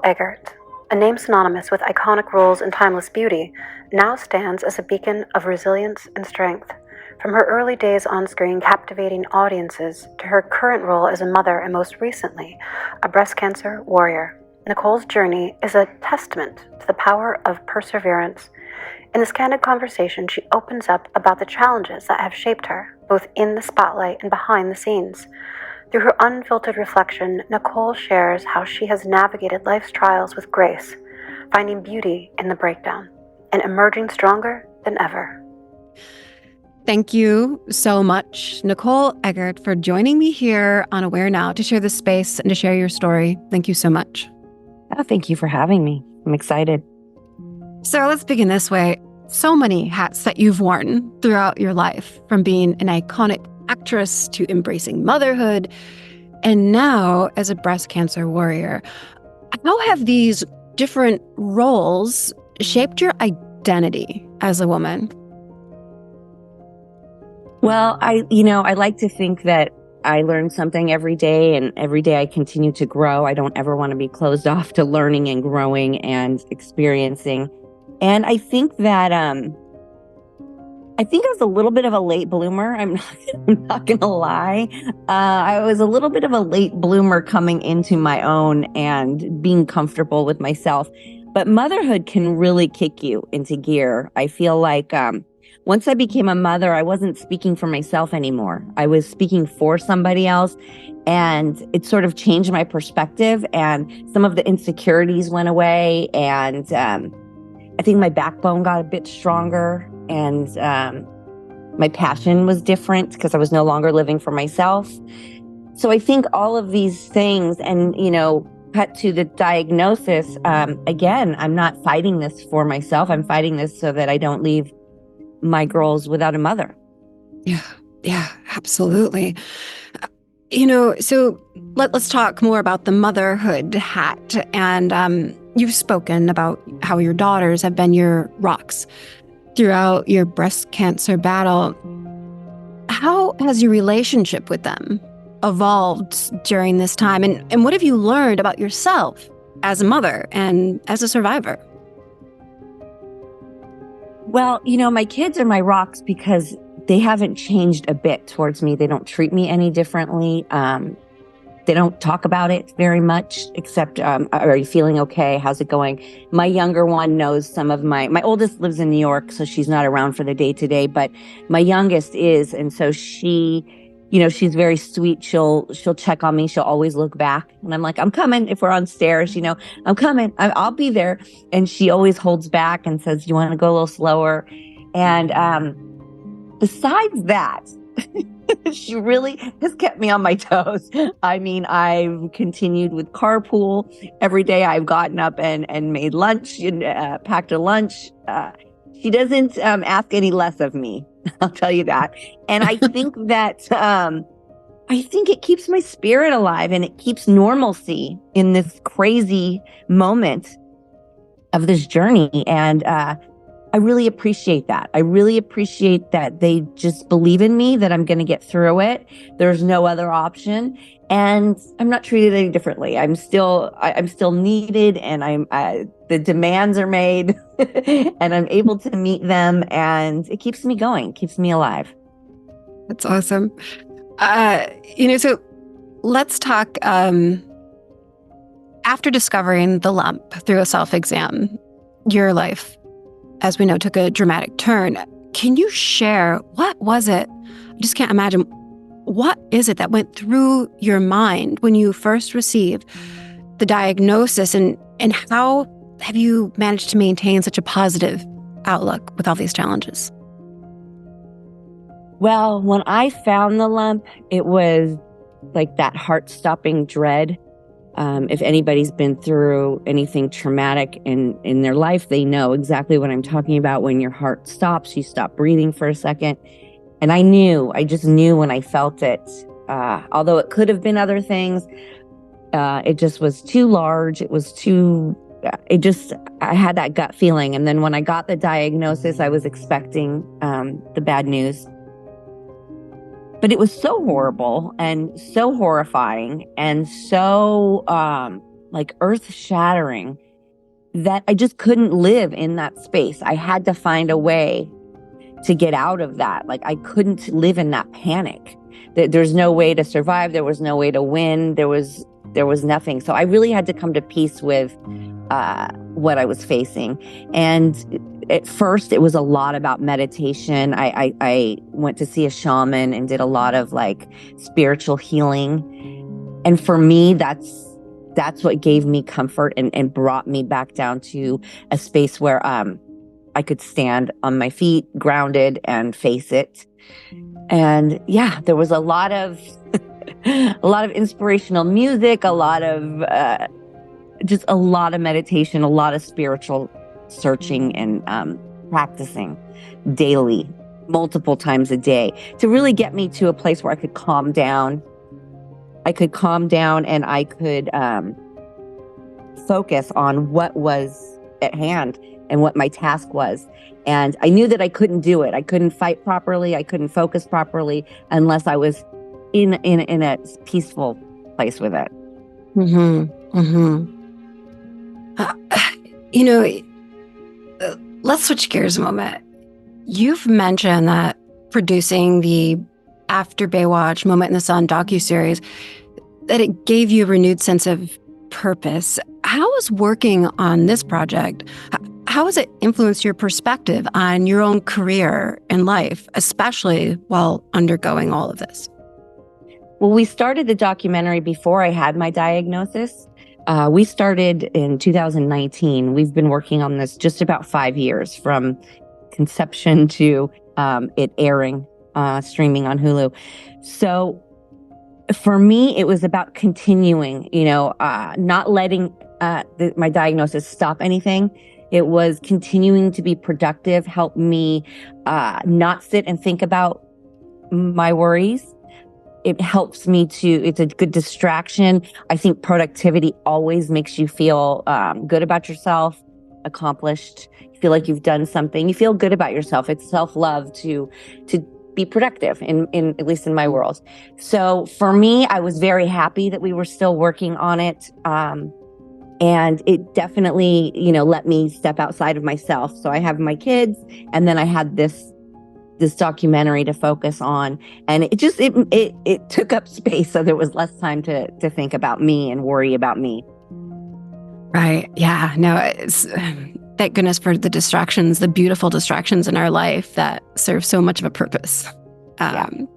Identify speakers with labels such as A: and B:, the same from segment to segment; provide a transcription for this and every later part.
A: Nicole Eggert, a name synonymous with iconic roles and timeless beauty, now stands as a beacon of resilience and strength. From her early days on screen captivating audiences to her current role as a mother and most recently, a breast cancer warrior, Nicole's journey is a testament to the power of perseverance. In this candid conversation, she opens up about the challenges that have shaped her, both in the spotlight and behind the scenes. Through her unfiltered reflection, Nicole shares how she has navigated life's trials with grace, finding beauty in the breakdown, and emerging stronger than ever.
B: Thank you so much, Nicole Eggert, for joining me here on AwareNow to share this space and to share your story. Thank you so much.
C: Oh, thank you for having me. I'm excited.
B: So let's begin this way. So many hats that you've worn throughout your life, from being an iconic actress to embracing motherhood, and now as a breast cancer warrior. How have these different roles shaped your identity as a woman?
C: Well, I like to think that I learn something every day, and every day I continue to grow. I don't ever want to be closed off to learning and growing and experiencing. And I think that I was a little bit of a late bloomer. I'm not going to lie. I was a little bit of a late bloomer coming into my own and being comfortable with myself. But motherhood can really kick you into gear. I feel like once I became a mother, I wasn't speaking for myself anymore. I was speaking for somebody else, and it sort of changed my perspective, and some of the insecurities went away, and I think my backbone got a bit stronger, and my passion was different because I was no longer living for myself. So I think all of these things, and, cut to the diagnosis, again, I'm not fighting this for myself. I'm fighting this so that I don't leave my girls without a mother.
B: Yeah, absolutely. So let's talk more about the motherhood hat. And you've spoken about how your daughters have been your rocks throughout your breast cancer battle. How has your relationship with them evolved during this time? And what have you learned about yourself as a mother and as a survivor?
C: Well, my kids are my rocks because they haven't changed a bit towards me. They don't treat me any differently. They don't talk about it very much, except, are you feeling okay? How's it going? My younger one knows some of my oldest lives in New York, so she's not around for the day-to-day, but my youngest is. And so she, she's very sweet. She'll check on me. She'll always look back. And I'm like, I'm coming. If we're on stairs, I'm coming. I'll be there. And she always holds back and says, you want to go a little slower? And besides that, she really has kept me on my toes. I mean, I've continued with carpool. Every day I've gotten up and made lunch and packed a lunch. She doesn't ask any less of me. I'll tell you that. And I think that I think it keeps my spirit alive, and it keeps normalcy in this crazy moment of this journey. And I really appreciate that. I really appreciate that they just believe in me, that I'm going to get through it. There's no other option. And I'm not treated any differently. I'm still needed, and the demands are made and I'm able to meet them, and it keeps me going, keeps me alive.
B: That's awesome. So let's talk, after discovering the lump through a self-exam, your life, as we know, took a dramatic turn. Can you share, what was it? I just can't imagine. What is it that went through your mind when you first received the diagnosis, and how have you managed to maintain such a positive outlook with all these challenges?
C: Well, when I found the lump, it was like that heart-stopping dread. If anybody's been through anything traumatic in their life, they know exactly what I'm talking about. When your heart stops, you stop breathing for a second. And I just knew when I felt it, although it could have been other things, it just was too large. I had that gut feeling. And then when I got the diagnosis, I was expecting the bad news. But it was so horrible and so horrifying and so like earth shattering, that I just couldn't live in that space. I had to find a way to get out of that. Like I couldn't live in that panic. There's no way to survive. There was no way to win. There was nothing. So I really had to come to peace with what I was facing. And at first it was a lot about meditation. I went to see a shaman and did a lot of like spiritual healing. And for me, that's what gave me comfort and brought me back down to a space where I could stand on my feet, grounded, and face it. And yeah, there was a lot of inspirational music, a lot of just a lot of meditation, a lot of spiritual searching and practicing daily, multiple times a day, to really get me to a place where I could calm down. I could calm down and I could focus on what was at hand and what my task was. And I knew that I couldn't do it. I couldn't fight properly. I couldn't focus properly unless I was in a peaceful place with it.
B: Mm-hmm. Mm-hmm. Let's switch gears a moment. You've mentioned that producing the After Baywatch Moment in the Sun docuseries, that it gave you a renewed sense of purpose. How has working on this project, how has it influenced your perspective on your own career and life, especially while undergoing all of this?
C: Well, we started the documentary before I had my diagnosis. We started in 2019. We've been working on this just about 5 years, from conception to it airing, streaming on Hulu. So for me, it was about continuing, not letting my diagnosis stop anything. It was continuing to be productive, help me not sit and think about my worries. It helps me it's a good distraction. I think productivity always makes you feel good about yourself, accomplished. You feel like you've done something. You feel good about yourself. It's self-love to be productive in at least in my world. So for me, I was very happy that we were still working on it. And it definitely, let me step outside of myself. So I have my kids, and then I had this documentary to focus on, and it took up space, so there was less time to think about me and worry about me.
B: Right. Yeah. No, thank goodness for the distractions, the beautiful distractions in our life that serve so much of a purpose. So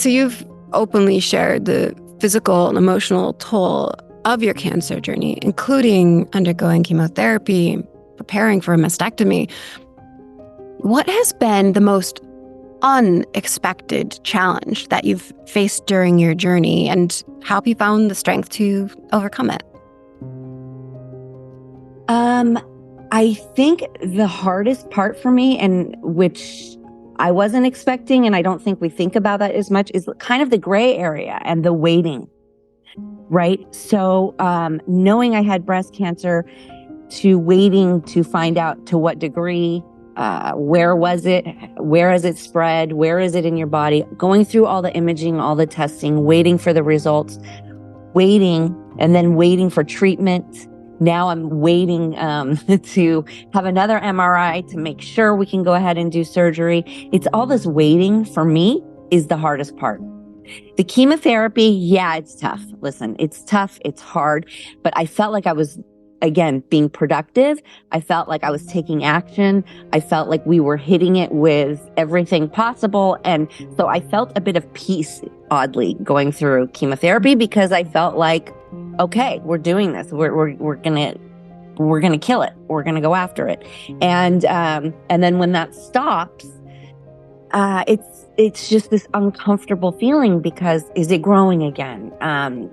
B: you've openly shared the physical and emotional toll of your cancer journey, including undergoing chemotherapy, preparing for a mastectomy. What has been the most unexpected challenge that you've faced during your journey, and how have you found the strength to overcome it?
C: I think the hardest part for me, and which I wasn't expecting, and I don't think we think about that as much, is kind of the gray area and the waiting, right? So knowing I had breast cancer, to waiting to find out to what degree, where was it, where has it spread, where is it in your body, going through all the imaging, all the testing, waiting for the results, waiting, and then waiting for treatment. Now I'm waiting to have another MRI to make sure we can go ahead and do surgery. It's all this waiting for me is the hardest part. The chemotherapy, yeah, it's tough. Listen, it's tough, it's hard, but I felt like I was, again, being productive. I felt like I was taking action. I felt like we were hitting it with everything possible. And so I felt a bit of peace, oddly, going through chemotherapy, because I felt like, okay, we're doing this. We're gonna kill it. We're gonna go after it. And then when that stops, it's just this uncomfortable feeling, because is it growing again?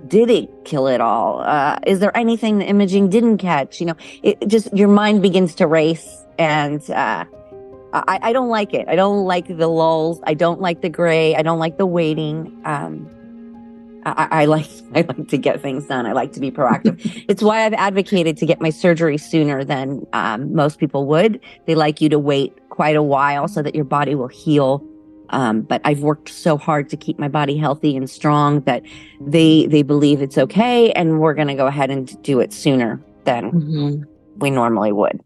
C: Did it kill it all? Is there anything the imaging didn't catch? It just, your mind begins to race, and I don't like it. I don't like the lulls. I don't like the gray. I don't like the waiting. I like to get things done. I like to be proactive. It's why I've advocated to get my surgery sooner than most people would. They like you to wait quite a while so that your body will heal But I've worked so hard to keep my body healthy and strong that they believe it's okay, and we're going to go ahead and do it sooner than we normally would.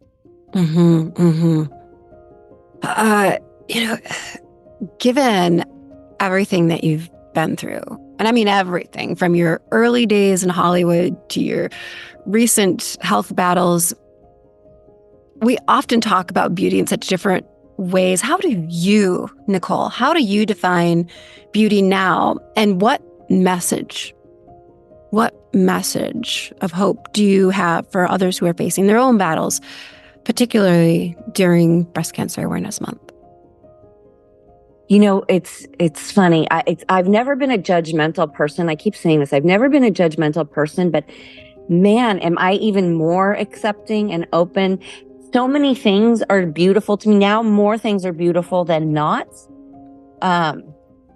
B: Given everything that you've been through, and I mean everything from your early days in Hollywood to your recent health battles, we often talk about beauty in such different ways. How do you, Nicole, how do you define beauty now? And what message of hope do you have for others who are facing their own battles, particularly during Breast Cancer Awareness Month?
C: You know, it's funny. I've never been a judgmental person. I keep saying this. I've never been a judgmental person, but man, am I even more accepting and open. So many things are beautiful to me now. More things are beautiful than not.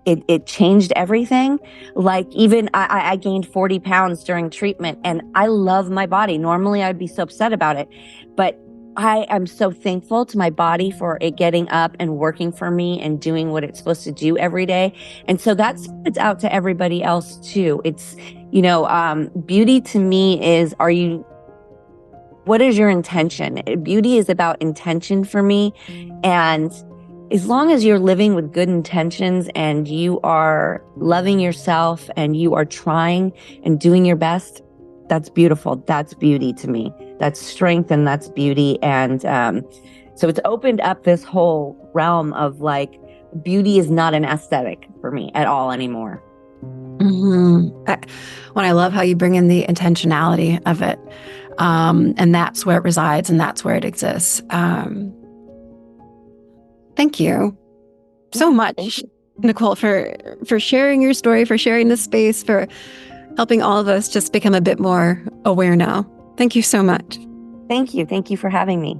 C: It changed everything. Like even I gained 40 pounds during treatment, and I love my body. Normally I'd be so upset about it, but I am so thankful to my body for it getting up and working for me and doing what it's supposed to do every day. And so that's it's out to everybody else too. It's, beauty to me is, what is your intention? Beauty is about intention for me. And as long as you're living with good intentions and you are loving yourself and you are trying and doing your best, that's beautiful. That's beauty to me. That's strength and that's beauty. And so it's opened up this whole realm of like, beauty is not an aesthetic for me at all anymore.
B: When I love how you bring in the intentionality of it. And that's where it resides and that's where it exists. Thank you so much, Nicole, for sharing your story, for sharing this space, for helping all of us just become a bit more aware now. Thank you so much.
C: Thank you. Thank you for having me.